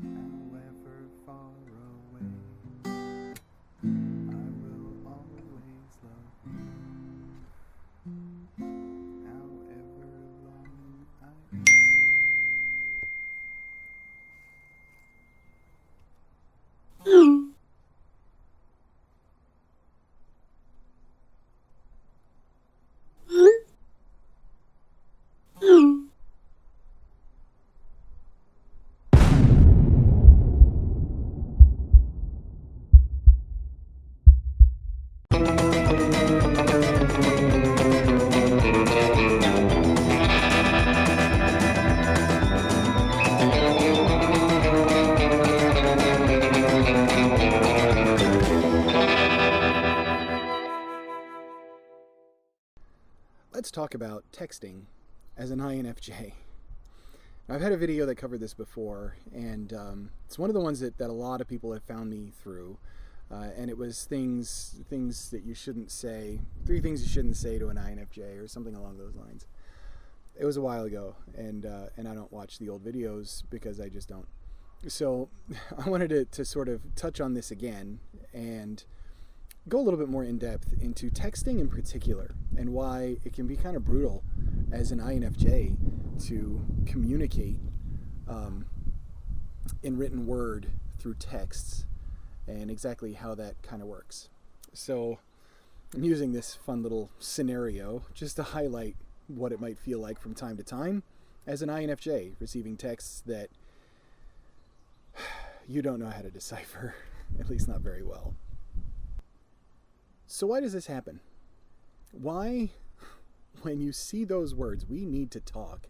however far away, I will always love you, however long I Let's talk about texting as an INFJ. I've had a video that covered this before, and it's one of the ones that a lot of people have found me through. And it was things that you shouldn't say, 3 things you shouldn't say to an INFJ, or something along those lines. It was a while ago, and I don't watch the old videos because I just don't. So I wanted to sort of touch on this again and go a little bit more in depth into texting in particular, and why it can be kind of brutal as an INFJ to communicate in written word through texts, and exactly how that kind of works. So I'm using this fun little scenario just to highlight what it might feel like from time to time as an INFJ receiving texts that you don't know how to decipher, at least not very well. So why does this happen? Why, when you see those words, "we need to talk,"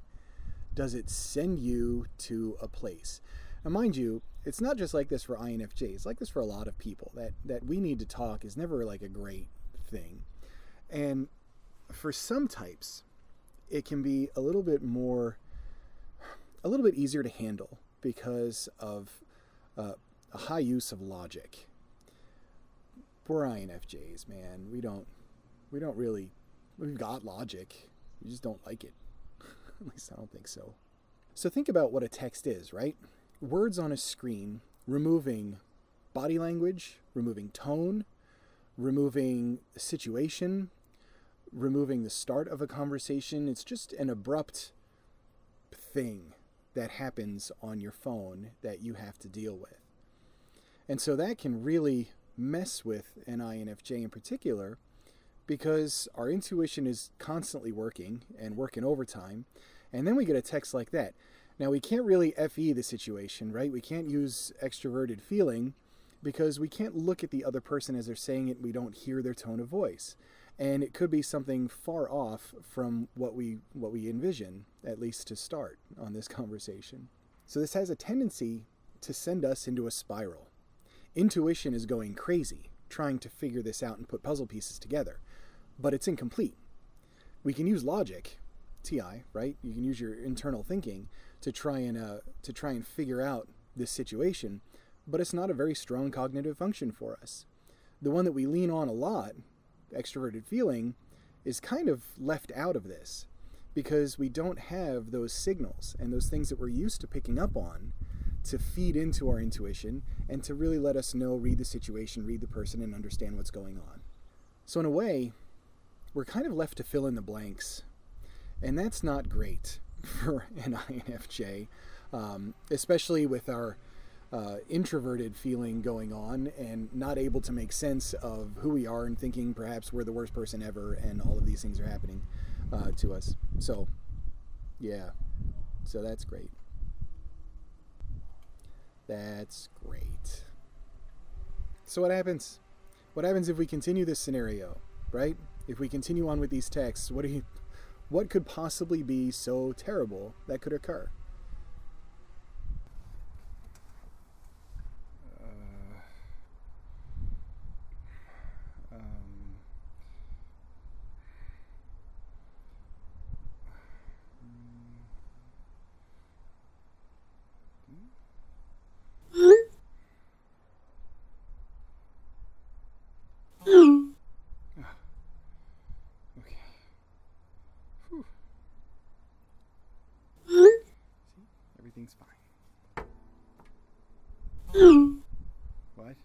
does it send you to a place? Now, mind you, it's not just like this for INFJs. It's like this for a lot of people. That "we need to talk" is never like a great thing. And for some types, it can be a little bit easier to handle because of a high use of logic. We're INFJs, man. We've got logic. We just don't like it. At least I don't think so. So think about what a text is, right? Words on a screen, removing body language, removing tone, removing situation, removing the start of a conversation. It's just an abrupt thing that happens on your phone that you have to deal with. And so that can really mess with an INFJ in particular, because our intuition is constantly working and working overtime, and then we get a text like that. Now, we can't really FE the situation, right? We can't use extroverted feeling because we can't look at the other person as they're saying it. We don't hear their tone of voice, and it could be something far off from what we envision, at least to start on this conversation. So this has a tendency to send us into a spiral. Intuition is going crazy, trying to figure this out and put puzzle pieces together, but it's incomplete. We can use logic, TI, right? You can use your internal thinking to try and figure out this situation, but it's not a very strong cognitive function for us. The one that we lean on a lot, extroverted feeling, is kind of left out of this because we don't have those signals and those things that we're used to picking up on to feed into our intuition and to really let us know, read the situation, read the person, and understand what's going on. So in a way, we're kind of left to fill in the blanks, and that's not great for an INFJ, especially with our introverted feeling going on and not able to make sense of who we are and thinking perhaps we're the worst person ever and all of these things are happening to us. So, yeah, so that's great. That's great. So what happens? What happens if we continue this scenario, right? If we continue on with these texts, what could possibly be so terrible that could occur? Okay. Whew. See? Everything's fine. What?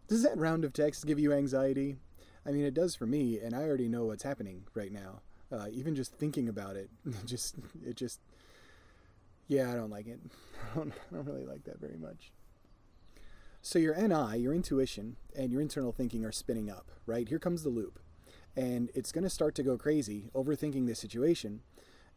Does that round of text give you anxiety? I mean, it does for me, and I already know what's happening right now. Even just thinking about it, yeah, I don't like it. I don't really like that very much. So your NI, your intuition, and your internal thinking are spinning up, right? Here comes the loop. And it's going to start to go crazy, overthinking the situation.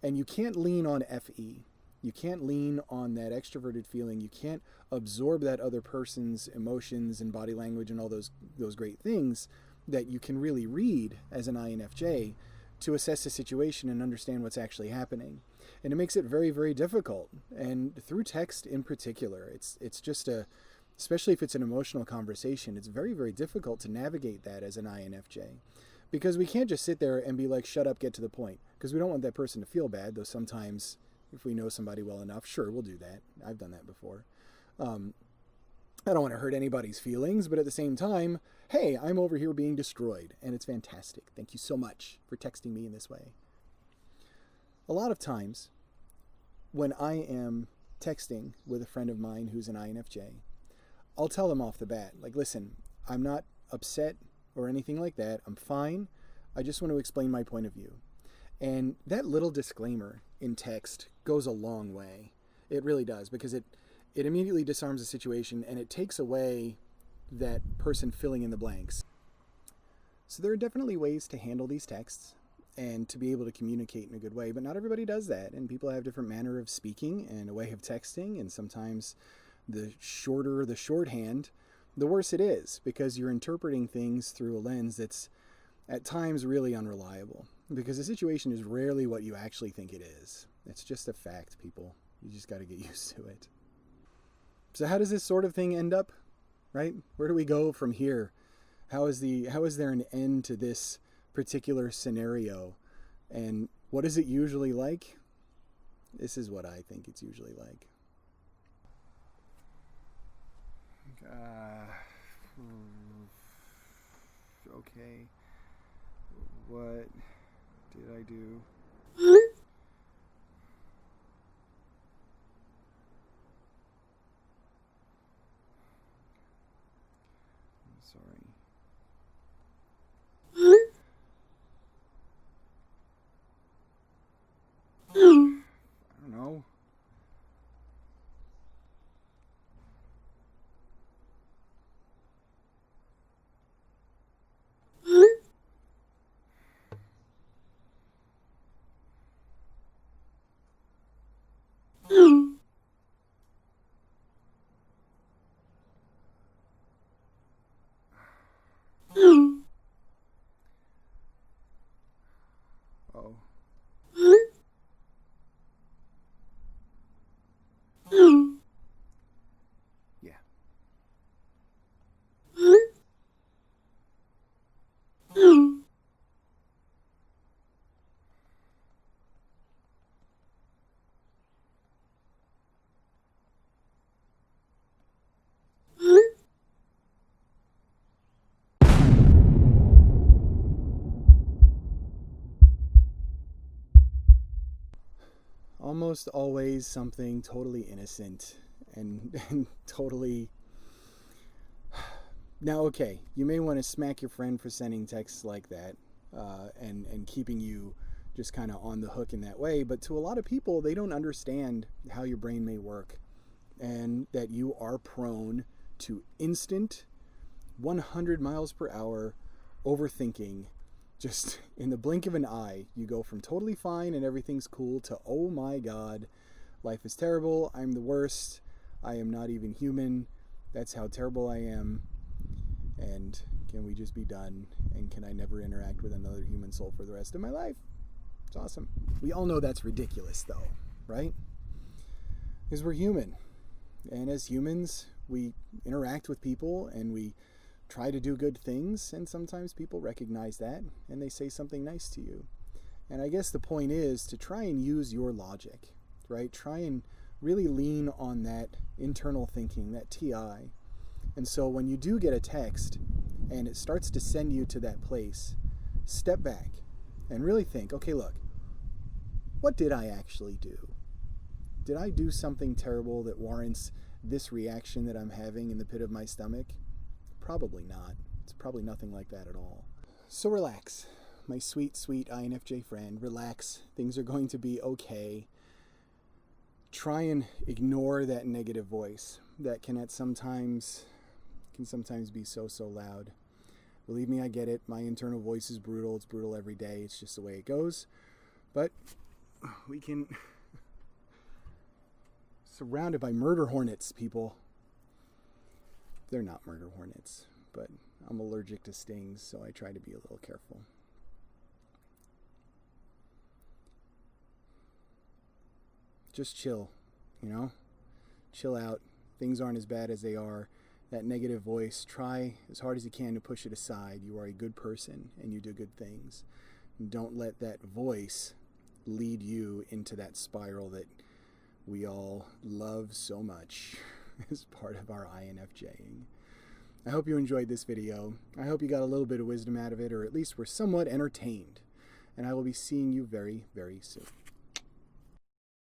And you can't lean on FE. You can't lean on that extroverted feeling. You can't absorb that other person's emotions and body language and all those great things that you can really read as an INFJ to assess the situation and understand what's actually happening. And it makes it very, very difficult. And through text in particular, it's just especially if it's an emotional conversation, it's very, very difficult to navigate that as an INFJ. Because we can't just sit there and be like, shut up, get to the point. Because we don't want that person to feel bad, though sometimes if we know somebody well enough, sure, we'll do that. I've done that before. I don't want to hurt anybody's feelings, but at the same time, hey, I'm over here being destroyed, and it's fantastic. Thank you so much for texting me in this way. A lot of times, when I am texting with a friend of mine who's an INFJ, I'll tell them off the bat, like, listen, I'm not upset or anything like that. I'm fine. I just want to explain my point of view. And that little disclaimer in text goes a long way. It really does, because it immediately disarms the situation and it takes away that person filling in the blanks. So there are definitely ways to handle these texts and to be able to communicate in a good way, but not everybody does that. And people have different manner of speaking and a way of texting, and sometimes the shorter the shorthand, the worse it is, because you're interpreting things through a lens that's at times really unreliable, because the situation is rarely what you actually think it is. It's just a fact, people. You just got to get used to it. So how does this sort of thing end up, right? Where do we go from here? How is there an end to this particular scenario? And what is it usually like? This is what I think it's usually like. Okay. What did I do? I'm sorry. I don't know. Oh. Yeah. Almost always something totally innocent and totally... Now, okay, you may want to smack your friend for sending texts like that and keeping you just kind of on the hook in that way, but to a lot of people, they don't understand how your brain may work, and that you are prone to instant 100 miles per hour overthinking. Just in the blink of an eye, you go from totally fine and everything's cool to, oh my God, life is terrible, I'm the worst, I am not even human, that's how terrible I am, and can we just be done, and can I never interact with another human soul for the rest of my life? It's awesome. We all know that's ridiculous though, right? Because we're human, and as humans, we interact with people and we try to do good things, and sometimes people recognize that and they say something nice to you. And I guess the point is to try and use your logic, right? Try and really lean on that internal thinking, that TI. And so when you do get a text and it starts to send you to that place, step back and really think, okay, look, what did I actually do? Did I do something terrible that warrants this reaction that I'm having in the pit of my stomach? Probably not. It's probably nothing like that at all. So relax, my sweet, sweet INFJ friend. Relax. Things are going to be okay. Try and ignore that negative voice that can sometimes be so loud. Believe me, I get it. My internal voice is brutal. It's brutal every day. It's just the way it goes. But we can... Surrounded by murder hornets, people. They're not murder hornets, but I'm allergic to stings, so I try to be a little careful. Just chill, you know? Chill out. Things aren't as bad as they are. That negative voice, try as hard as you can to push it aside. You are a good person and you do good things. And don't let that voice lead you into that spiral that we all love so much as part of our INFJing. I hope you enjoyed this video. I hope you got a little bit of wisdom out of it, or at least were somewhat entertained. And I will be seeing you very, very soon.